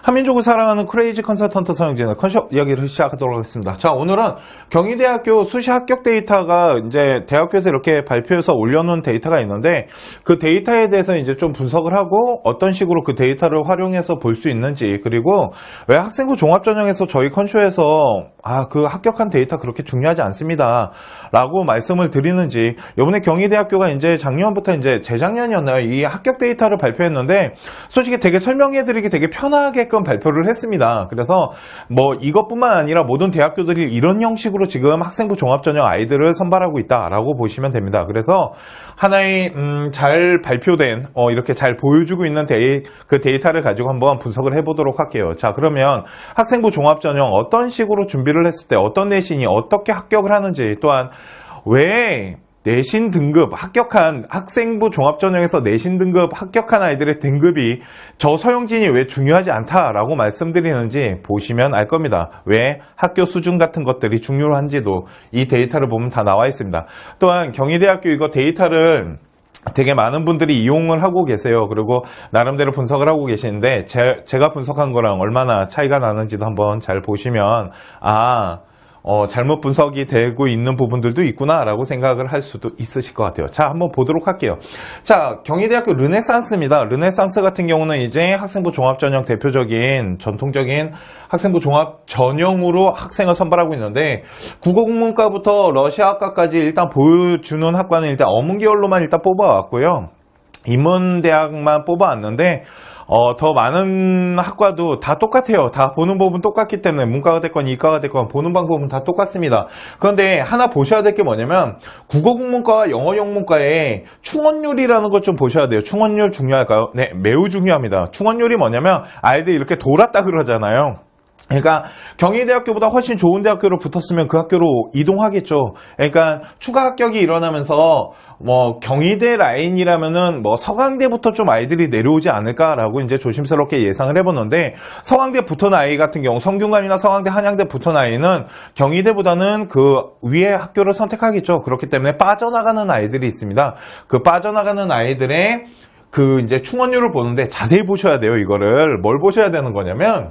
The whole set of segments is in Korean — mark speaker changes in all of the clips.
Speaker 1: 한민족을 사랑하는 크레이지 컨설턴트 서영진의 컨숍 이야기를 시작하도록 하겠습니다. 자, 오늘은 경희대학교 수시 합격 데이터가 이제 대학교에서 이렇게 발표해서 올려놓은 데이터가 있는데 그 데이터에 대해서 이제 좀 분석을 하고 어떤 식으로 그 데이터를 활용해서 볼 수 있는지, 그리고 왜 학생부 종합전형에서 저희 컨쇼에서 그 합격한 데이터 그렇게 중요하지 않습니다 라고 말씀을 드리는지, 이번에 경희대학교가 이제 작년부터 이제 재작년이었나요? 이 합격 데이터를 발표했는데 솔직히 되게 설명해드리기 되게 편하게끔 발표를 했습니다. 그래서 뭐 이것뿐만 아니라 모든 대학교들이 이런 형식으로 지금 학생부 종합전형 아이들을 선발하고 있다라고 보시면 됩니다. 그래서 하나의 잘 발표된 이렇게 잘 보여주고 있는 그 데이터를 가지고 한번 분석을 해보도록 할게요. 자, 그러면 학생부 종합전형 어떤 식으로 준비를 했을 때 어떤 내신이 어떻게 합격을 하는지, 또한 왜 내신 등급 합격한 학생부 종합전형에서 내신 등급 합격한 아이들의 등급이 저 서영진이 왜 중요하지 않다라고 말씀드리는지 보시면 알 겁니다. 왜 학교 수준 같은 것들이 중요한지도 이 데이터를 보면 다 나와 있습니다. 또한 경희대학교 이거 데이터를 되게 많은 분들이 이용을 하고 계세요. 그리고 나름대로 분석을 하고 계시는데 제가 분석한 거랑 얼마나 차이가 나는지도 한번 잘 보시면 잘못 분석이 되고 있는 부분들도 있구나 라고 생각을 할 수도 있으실 것 같아요. 자, 한번 보도록 할게요. 자, 경희대학교 르네상스입니다. 르네상스 같은 경우는 이제 학생부 종합전형 대표적인 전통적인 학생부 종합전형으로 학생을 선발하고 있는데, 국어국문과부터 러시아학과까지 일단 보여주는 학과는 일단 어문계열로만 일단 뽑아왔고요. 인문대학만 뽑아왔는데 더 많은 학과도 다 똑같아요. 다 보는 법은 똑같기 때문에 문과가 됐건 이과가 됐건 보는 방법은 다 똑같습니다. 그런데 하나 보셔야 될 게 뭐냐면 국어국문과와 영어영문과의 충원율이라는 것 좀 보셔야 돼요. 충원율 중요할까요? 네, 매우 중요합니다. 충원율이 뭐냐면 아이들이 이렇게 돌았다 그러잖아요. 그러니까 경희대학교보다 훨씬 좋은 대학교로 붙었으면 그 학교로 이동하겠죠. 그러니까 추가 합격이 일어나면서 경희대 라인이라면은 서강대부터 좀 아이들이 내려오지 않을까라고 이제 조심스럽게 예상을 해보는데, 서강대 붙은 아이 같은 경우 성균관이나 서강대, 한양대 붙은 아이는 경희대보다는 그 위에 학교를 선택하겠죠. 그렇기 때문에 빠져나가는 아이들이 있습니다. 그 빠져나가는 아이들의 그 이제 충원율을 보는데 자세히 보셔야 돼요. 이거를 뭘 보셔야 되는 거냐면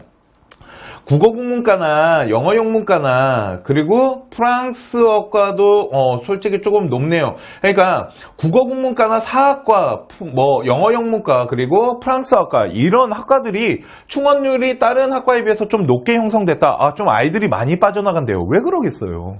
Speaker 1: 국어국문과나 영어영문과나 그리고 프랑스어과도 솔직히 조금 높네요. 그러니까 국어국문과나 사학과, 영어영문과 그리고 프랑스어과 이런 학과들이 충원율이 다른 학과에 비해서 좀 높게 형성됐다. 좀 아이들이 많이 빠져나간대요. 왜 그러겠어요?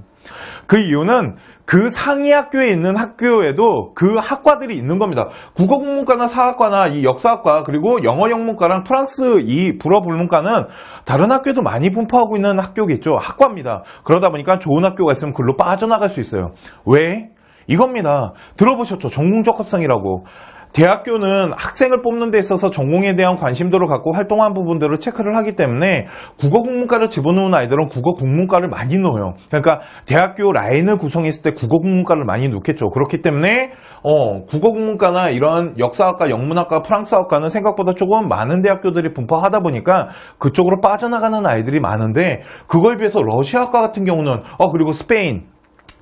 Speaker 1: 그 이유는 그 상위 학교에 있는 학교에도 그 학과들이 있는 겁니다. 국어국문과나 사학과나 이 역사학과 그리고 영어영문과랑 프랑스 이 불어불문과는 다른 학교에도 많이 분포하고 있는 학교겠죠. 학과입니다. 그러다 보니까 좋은 학교가 있으면 글로 빠져나갈 수 있어요. 왜? 이겁니다. 들어보셨죠? 전공적합성이라고. 대학교는 학생을 뽑는 데 있어서 전공에 대한 관심도를 갖고 활동한 부분들을 체크를 하기 때문에 국어국문과를 집어넣은 아이들은 국어국문과를 많이 넣어요. 그러니까 대학교 라인을 구성했을 때 국어국문과를 많이 넣겠죠. 그렇기 때문에 국어국문과나 이런 역사학과, 영문학과, 프랑스학과는 생각보다 조금 많은 대학교들이 분포하다 보니까 그쪽으로 빠져나가는 아이들이 많은데, 그거에 비해서 러시아학과 같은 경우는 그리고 스페인,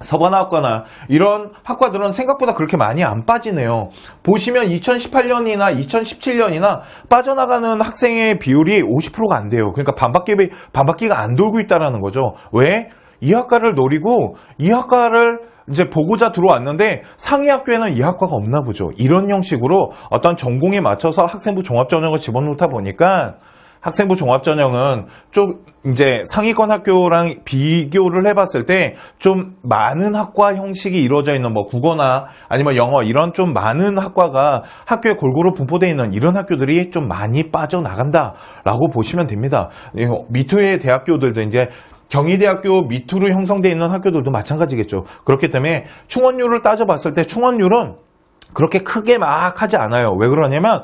Speaker 1: 서반학과나 이런 학과들은 생각보다 그렇게 많이 안 빠지네요. 보시면 2018년이나 2017년이나 빠져나가는 학생의 비율이 50%가 안 돼요. 그러니까 반바퀴가 안 돌고 있다는 거죠. 왜? 이 학과를 노리고 이 학과를 이제 보고자 들어왔는데 상위 학교에는 이 학과가 없나 보죠. 이런 형식으로 어떤 전공에 맞춰서 학생부 종합전형을 집어넣다 보니까 학생부 종합전형은 좀 이제 상위권 학교랑 비교를 해봤을 때 좀 많은 학과 형식이 이루어져 있는 국어나 아니면 영어 이런 좀 많은 학과가 학교에 골고루 분포되어 있는 이런 학교들이 좀 많이 빠져나간다라고 보시면 됩니다. 미투의 대학교들도 이제 경희대학교 밑으로 형성되어 있는 학교들도 마찬가지겠죠. 그렇기 때문에 충원율을 따져봤을 때 충원율은 그렇게 크게 막 하지 않아요. 왜 그러냐면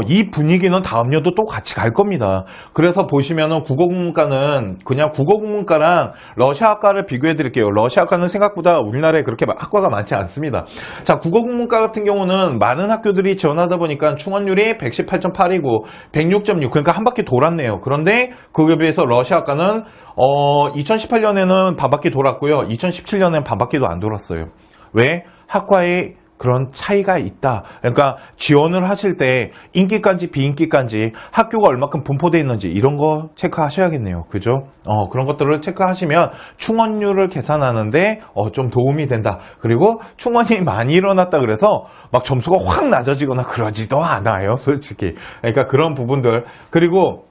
Speaker 1: 이 분위기는 다음 년도 또 같이 갈 겁니다. 그래서 보시면은 국어국문과는 그냥 국어국문과랑 러시아학과를 비교해 드릴게요. 러시아학과는 생각보다 우리나라에 그렇게 학과가 많지 않습니다. 자, 국어국문과 같은 경우는 많은 학교들이 지원하다 보니까 충원율이 118.8이고 106.6, 그러니까 한 바퀴 돌았네요. 그런데 그에 비해서 러시아학과는 2018년에는 반바퀴 돌았고요. 2017년에는 반바퀴도 안 돌았어요. 왜? 학과의 그런 차이가 있다. 그러니까 지원을 하실 때 인기까지 비인기까지 학교가 얼마큼 분포되어 있는지 이런 거 체크하셔야겠네요. 그죠? 그런 것들을 체크하시면 충원율을 계산하는데 좀 도움이 된다. 그리고 충원이 많이 일어났다 그래서 막 점수가 확 낮아지거나 그러지도 않아요. 솔직히. 그러니까 그런 부분들. 그리고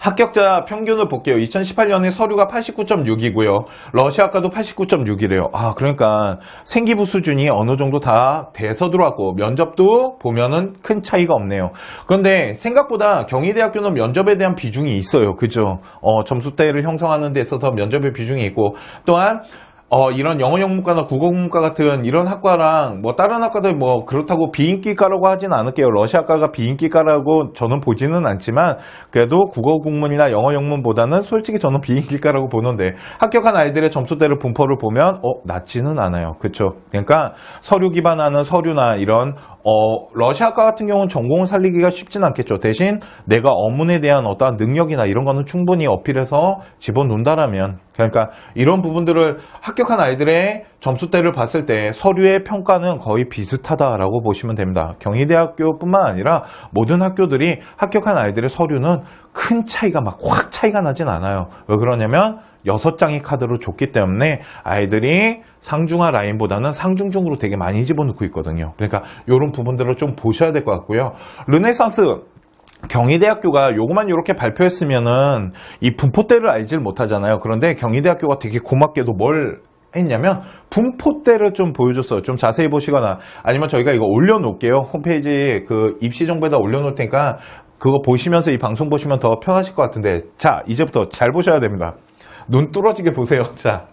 Speaker 1: 합격자 평균을 볼게요. 2018년에 서류가 89.6이고요. 러시아과도 89.6이래요. 그러니까 생기부 수준이 어느 정도 다 돼서 들어왔고 면접도 보면은 큰 차이가 없네요. 그런데 생각보다 경희대학교는 면접에 대한 비중이 있어요. 그죠? 점수대를 형성하는 데 있어서 면접의 비중이 있고 또한 이런 영어 영문과나 국어 국문과 같은 이런 학과랑 뭐 다른 학과들 뭐 그렇다고 비인기과라고 하진 않을게요. 러시아과가 비인기과라고 저는 보지는 않지만 그래도 국어 국문이나 영어 영문보다는 솔직히 저는 비인기과라고 보는데 합격한 아이들의 점수대를 분포를 보면 낮지는 않아요. 그렇죠? 그러니까 서류 기반하는 서류나 이런 러시아과 같은 경우는 전공을 살리기가 쉽진 않겠죠. 대신 내가 어문에 대한 어떠한 능력이나 이런 거는 충분히 어필해서 집어넣는다라면 그러니까 이런 부분들을 합격한 아이들의 점수대를 봤을 때 서류의 평가는 거의 비슷하다라고 보시면 됩니다. 경희대학교뿐만 아니라 모든 학교들이 합격한 아이들의 서류는 큰 차이가 막 확 차이가 나진 않아요. 왜 그러냐면 6장의 카드로 줬기 때문에 아이들이 상중하 라인보다는 상중중으로 되게 많이 집어넣고 있거든요. 그러니까 이런 부분들을 좀 보셔야 될 것 같고요. 르네상스 경희대학교가 요거만 이렇게 발표했으면은 이 분포대를 알질 못하잖아요. 그런데 경희대학교가 되게 고맙게도 뭘 했냐면 분포대를 좀 보여줬어요. 좀 자세히 보시거나 아니면 저희가 이거 올려놓을게요. 홈페이지 그 입시 정보에다 올려놓을 테니까 그거 보시면서 이 방송 보시면 더 편하실 것 같은데 자 이제부터 잘 보셔야 됩니다. 눈 뚫어지게 보세요. 자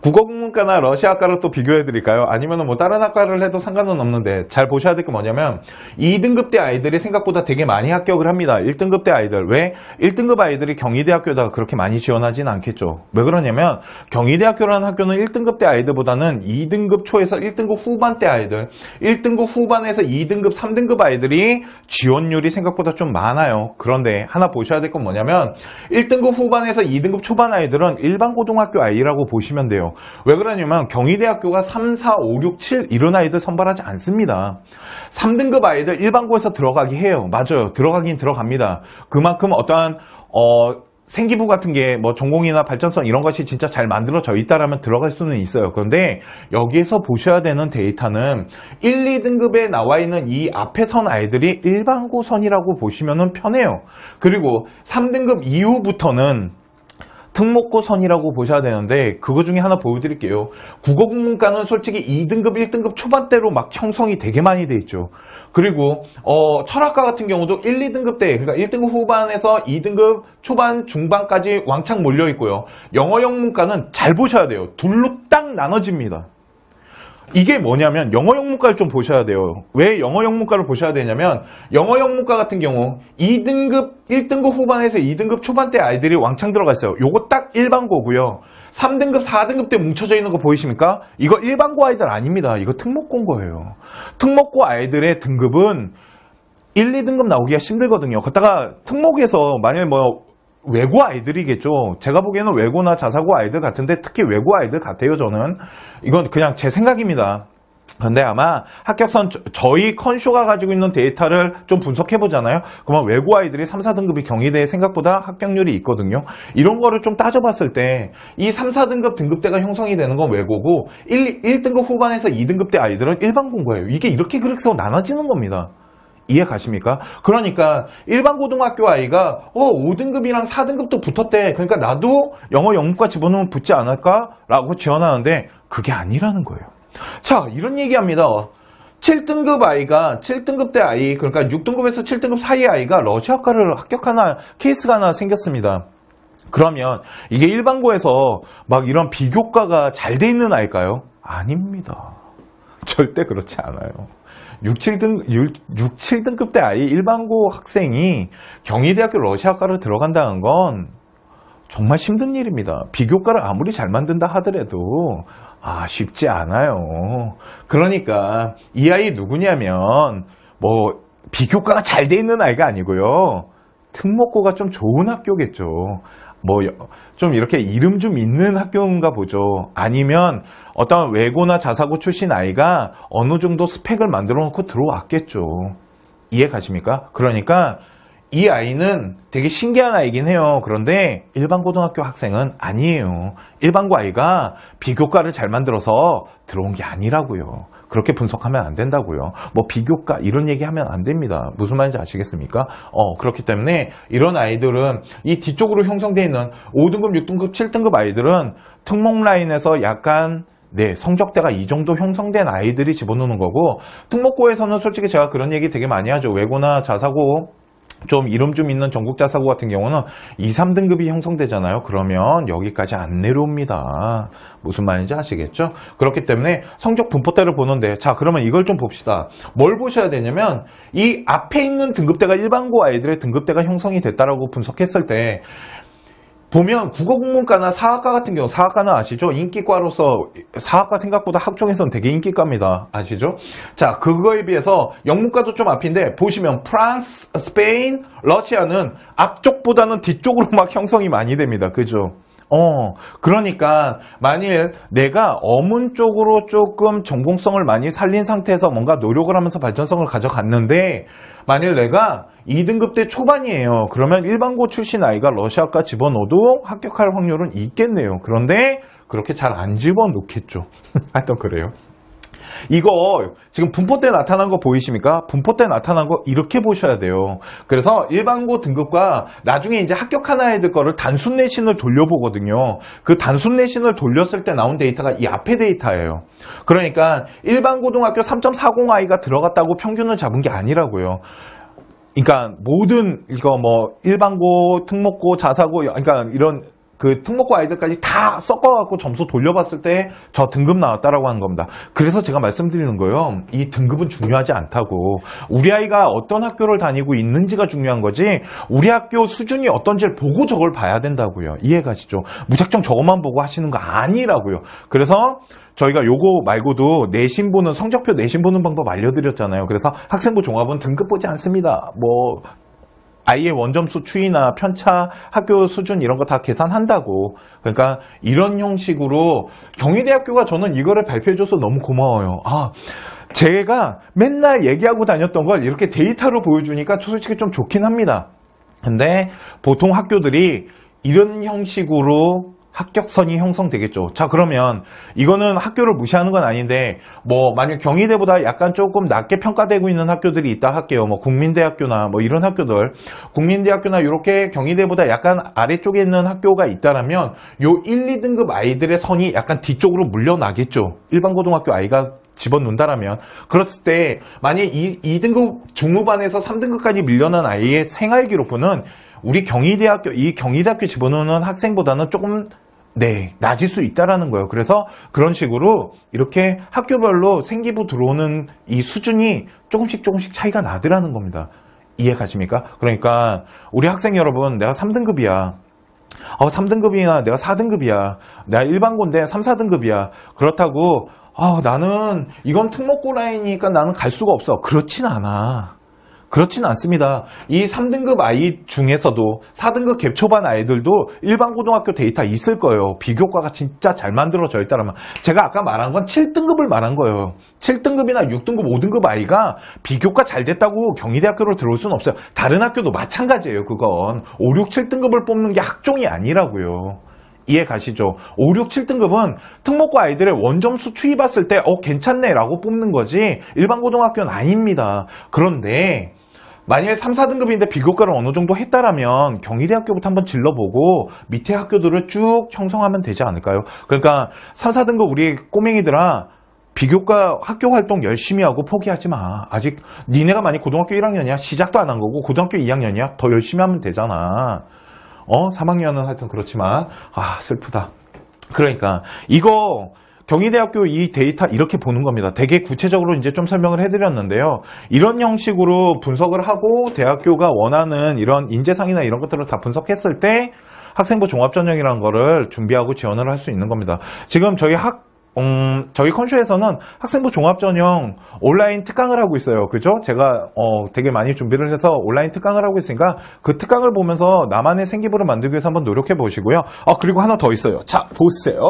Speaker 1: 국어국문과나 러시아과를 또 비교해 드릴까요? 아니면 뭐 다른 학과를 해도 상관은 없는데 잘 보셔야 될 게 뭐냐면 2등급 때 아이들이 생각보다 되게 많이 합격을 합니다. 1등급 때 아이들. 왜? 1등급 아이들이 경희대학교에다가 그렇게 많이 지원하진 않겠죠. 왜 그러냐면 경희대학교라는 학교는 1등급 때 아이들보다는 2등급 초에서 1등급 후반 때 아이들 1등급 후반에서 2등급 3등급 아이들이 지원율이 생각보다 좀 많아요. 그런데 하나 보셔야 될 건 뭐냐면 1등급 후반에서 2등급 초반 아이들은 일반 고등학교 아이라고 보시면 돼요. 왜 그러냐면 경희대학교가 3, 4, 5, 6, 7 이런 아이들 선발하지 않습니다. 3등급 아이들 일반고에서 들어가기 해요. 맞아요. 들어가긴 들어갑니다. 그만큼 어떠한 생기부 같은 게 뭐 전공이나 발전성 이런 것이 진짜 잘 만들어져 있다라면 들어갈 수는 있어요. 그런데 여기에서 보셔야 되는 데이터는 1, 2등급에 나와 있는 이 앞에 선 아이들이 일반고선이라고 보시면 편해요. 그리고 3등급 이후부터는 특목고선이라고 보셔야 되는데 그거 중에 하나 보여드릴게요. 국어국문과는 솔직히 2등급, 1등급 초반대로 막 형성이 되게 많이 돼 있죠. 그리고 철학과 같은 경우도 1, 2등급 때 그러니까 1등급 후반에서 2등급 초반, 중반까지 왕창 몰려 있고요. 영어 영문과는 잘 보셔야 돼요. 둘로 딱 나눠집니다. 이게 뭐냐면 영어 영문과를 좀 보셔야 돼요. 왜 영어 영문과를 보셔야 되냐면 영어 영문과 같은 경우 2등급, 1등급 후반에서 2등급 초반대 아이들이 왕창 들어가 있어요. 요거 딱 일반고고요. 3등급, 4등급 때 뭉쳐져 있는 거 보이십니까? 이거 일반고 아이들 아닙니다. 이거 특목고인 거예요. 특목고 아이들의 등급은 1, 2등급 나오기가 힘들거든요. 그러다가 특목에서 만약에 뭐 외고 아이들이겠죠. 제가 보기에는 외고나 자사고 아이들 같은데 특히 외고 아이들 같아요. 저는 이건 그냥 제 생각입니다. 근데 아마 합격선 저희 컨쇼가 가지고 있는 데이터를 좀 분석해 보잖아요. 그러면 외고 아이들이 3, 4등급이 경희대에 생각보다 합격률이 있거든요. 이런 거를 좀 따져봤을 때 이 3, 4등급 등급대가 형성이 되는 건 외고고 1등급 후반에서 2등급 대 아이들은 일반 공부예요. 이게 이렇게 그래서 나눠지는 겁니다. 이해 가십니까? 그러니까 일반 고등학교 아이가 5등급이랑 4등급도 붙었대. 그러니까 나도 영어 영문과 집어넣으면 붙지 않을까라고 지원하는데 그게 아니라는 거예요. 자, 이런 얘기합니다. 7등급 아이가 7등급 때 아이 그러니까 6등급에서 7등급 사이 아이가 러시아과를 합격하나 케이스가 하나 생겼습니다. 그러면 이게 일반고에서 막 이런 비교과가 잘 돼 있는 아이일까요? 아닙니다. 절대 그렇지 않아요. 6, 7등급 때 아이 일반고 학생이 경희대학교 러시아과를 들어간다는 건 정말 힘든 일입니다. 비교과를 아무리 잘 만든다 하더라도 쉽지 않아요. 그러니까 이 아이 누구냐면 뭐 비교과가 잘 돼 있는 아이가 아니고요. 특목고가 좀 좋은 학교겠죠. 좀 이렇게 이름 좀 있는 학교인가 보죠. 아니면 어떤 외고나 자사고 출신 아이가 어느 정도 스펙을 만들어 놓고 들어왔겠죠. 이해 가십니까? 그러니까 이 아이는 되게 신기한 아이긴 해요. 그런데 일반 고등학교 학생은 아니에요. 일반고 아이가 비교과를 잘 만들어서 들어온 게 아니라고요. 그렇게 분석하면 안 된다고요. 비교과 이런 얘기하면 안 됩니다. 무슨 말인지 아시겠습니까? 그렇기 때문에 이런 아이들은 이 뒤쪽으로 형성되어 있는 5등급, 6등급, 7등급 아이들은 특목 라인에서 약간 성적대가 이 정도 형성된 아이들이 집어넣는 거고, 특목고에서는 솔직히 제가 그런 얘기 되게 많이 하죠. 외고나 자사고 좀 이름 좀 있는 전국 자사고 같은 경우는 2, 3등급이 형성되잖아요. 그러면 여기까지 안 내려옵니다. 무슨 말인지 아시겠죠? 그렇기 때문에 성적 분포대를 보는데, 자, 그러면 이걸 좀 봅시다. 뭘 보셔야 되냐면 이 앞에 있는 등급대가 일반고 아이들의 등급대가 형성이 됐다라고 분석했을 때 보면 국어국문과나 사학과 같은 경우, 사학과는 아시죠? 인기과로서 사학과 생각보다 학종에서는 되게 인기과입니다. 아시죠? 자, 그거에 비해서 영문과도 좀 앞인데 보시면 프랑스, 스페인, 러시아는 앞쪽보다는 뒤쪽으로 막 형성이 많이 됩니다. 그죠? 그러니까 만일 내가 어문 쪽으로 조금 전공성을 많이 살린 상태에서 뭔가 노력을 하면서 발전성을 가져갔는데, 만일 내가 2등급대 초반이에요. 그러면 일반고 출신 아이가 러시아과 집어넣어도 합격할 확률은 있겠네요. 그런데 그렇게 잘 안 집어넣겠죠. 하여튼 그래요. 이거 지금 분포대 나타난 거 보이십니까? 분포대 나타난 거 이렇게 보셔야 돼요. 그래서 일반고 등급과 나중에 이제 합격한 아이들 거를 단순 내신을 돌려보거든요. 그 단순 내신을 돌렸을 때 나온 데이터가 이 앞에 데이터예요. 그러니까 일반고등학교 3.40 아이가 들어갔다고 평균을 잡은 게 아니라고요. 그러니까 모든 이거 일반고, 특목고, 자사고, 그러니까 이런 그 특목고 아이들까지 다 섞어갖고 점수 돌려봤을 때 저 등급 나왔다라고 하는 겁니다. 그래서 제가 말씀드리는 거예요. 이 등급은 중요하지 않다고. 우리 아이가 어떤 학교를 다니고 있는지가 중요한 거지, 우리 학교 수준이 어떤지를 보고 저걸 봐야 된다고요. 이해가시죠? 무작정 저것만 보고 하시는 거 아니라고요. 그래서 저희가 요거 말고도 내신 보는, 성적표 내신 보는 방법 알려드렸잖아요. 그래서 학생부 종합은 등급 보지 않습니다. 아이의 원점수 추이나 편차, 학교 수준 이런 거 다 계산한다고. 그러니까 이런 형식으로 경희대학교가 저는 이거를 발표해줘서 너무 고마워요. 제가 맨날 얘기하고 다녔던 걸 이렇게 데이터로 보여주니까 솔직히 좀 좋긴 합니다. 근데 보통 학교들이 이런 형식으로 합격선이 형성되겠죠. 자, 그러면 이거는 학교를 무시하는 건 아닌데, 만약 경희대보다 약간 조금 낮게 평가되고 있는 학교들이 있다 할게요. 국민대학교나 이런 학교들, 국민대학교나 이렇게 경희대보다 약간 아래쪽에 있는 학교가 있다라면 요 1, 2등급 아이들의 선이 약간 뒤쪽으로 물려나겠죠. 일반고등학교 아이가 집어넣는다라면. 그랬을 때 만약 2등급 중후반에서 3등급까지 밀려난 아이의 생활기록부는 우리 경희대학교 집어넣는 학생보다는 조금 낮을 수 있다라는 거예요. 그래서 그런 식으로 이렇게 학교별로 생기부 들어오는 이 수준이 조금씩 차이가 나더라는 겁니다. 이해 가십니까? 그러니까 우리 학생 여러분, 내가 3등급이야. 3등급이나 내가 4등급이야. 내가 일반고인데 3, 4등급이야. 그렇다고 나는 이건 특목고 라인이니까 나는 갈 수가 없어. 그렇진 않아. 그렇진 않습니다. 이 3등급 아이 중에서도 4등급 갭 초반 아이들도 일반 고등학교 데이터 있을 거예요. 비교과가 진짜 잘 만들어져 있다면. 제가 아까 말한 건 7등급을 말한 거예요. 7등급이나 6등급, 5등급 아이가 비교과 잘 됐다고 경희대학교로 들어올 수는 없어요. 다른 학교도 마찬가지예요. 그건 5, 6, 7등급을 뽑는 게 학종이 아니라고요. 이해 가시죠? 5, 6, 7등급은 특목고 아이들의 원점수 추이 봤을 때 괜찮네 라고 뽑는 거지 일반 고등학교는 아닙니다. 그런데 만약에 3, 4등급인데 비교과를 어느 정도 했다라면 경희대학교부터 한번 질러보고 밑에 학교들을 쭉 형성하면 되지 않을까요? 그러니까 3, 4등급 우리 꼬맹이들아, 비교과 학교 활동 열심히 하고 포기하지 마. 아직 니네가 만약 고등학교 1학년이야? 시작도 안 한 거고 고등학교 2학년이야? 더 열심히 하면 되잖아. 3학년은 하여튼 그렇지만 슬프다. 그러니까 이거 경희대학교 이 데이터 이렇게 보는 겁니다. 되게 구체적으로 이제 좀 설명을 해드렸는데요. 이런 형식으로 분석을 하고 대학교가 원하는 이런 인재상이나 이런 것들을 다 분석했을 때 학생부 종합전형이라는 거를 준비하고 지원을 할 수 있는 겁니다. 지금 저희 저희 컨쇼에서는 학생부 종합전형 온라인 특강을 하고 있어요. 그죠? 제가 되게 많이 준비를 해서 온라인 특강을 하고 있으니까 그 특강을 보면서 나만의 생기부를 만들기 위해서 한번 노력해 보시고요. 그리고 하나 더 있어요. 자, 보세요.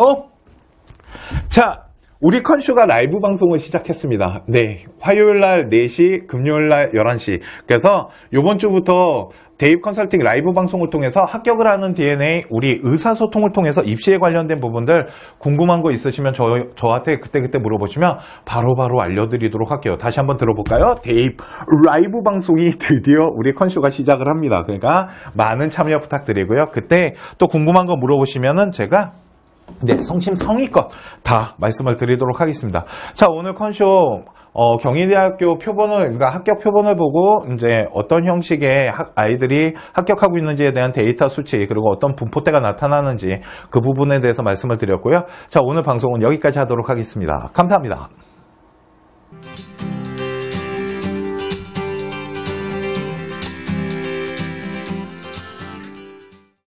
Speaker 1: 자, 우리 컨쇼가 라이브 방송을 시작했습니다. 네, 화요일날 4시, 금요일날 11시. 그래서 이번 주부터 대입 컨설팅 라이브 방송을 통해서 합격을 하는 DNA, 우리 의사소통을 통해서 입시에 관련된 부분들 궁금한 거 있으시면 저한테 그때 물어보시면 바로바로 알려드리도록 할게요. 다시 한번 들어볼까요? 대입 라이브 방송이 드디어 우리 컨쇼가 시작을 합니다. 그러니까 많은 참여 부탁드리고요. 그때 또 궁금한 거 물어보시면은 제가 성심성의껏 다 말씀을 드리도록 하겠습니다. 자, 오늘 컨쇼 경희대학교 표본을, 그러니까 합격 표본을 보고 이제 어떤 형식의 아이들이 합격하고 있는지에 대한 데이터 수치, 그리고 어떤 분포대가 나타나는지 그 부분에 대해서 말씀을 드렸고요. 자, 오늘 방송은 여기까지 하도록 하겠습니다. 감사합니다.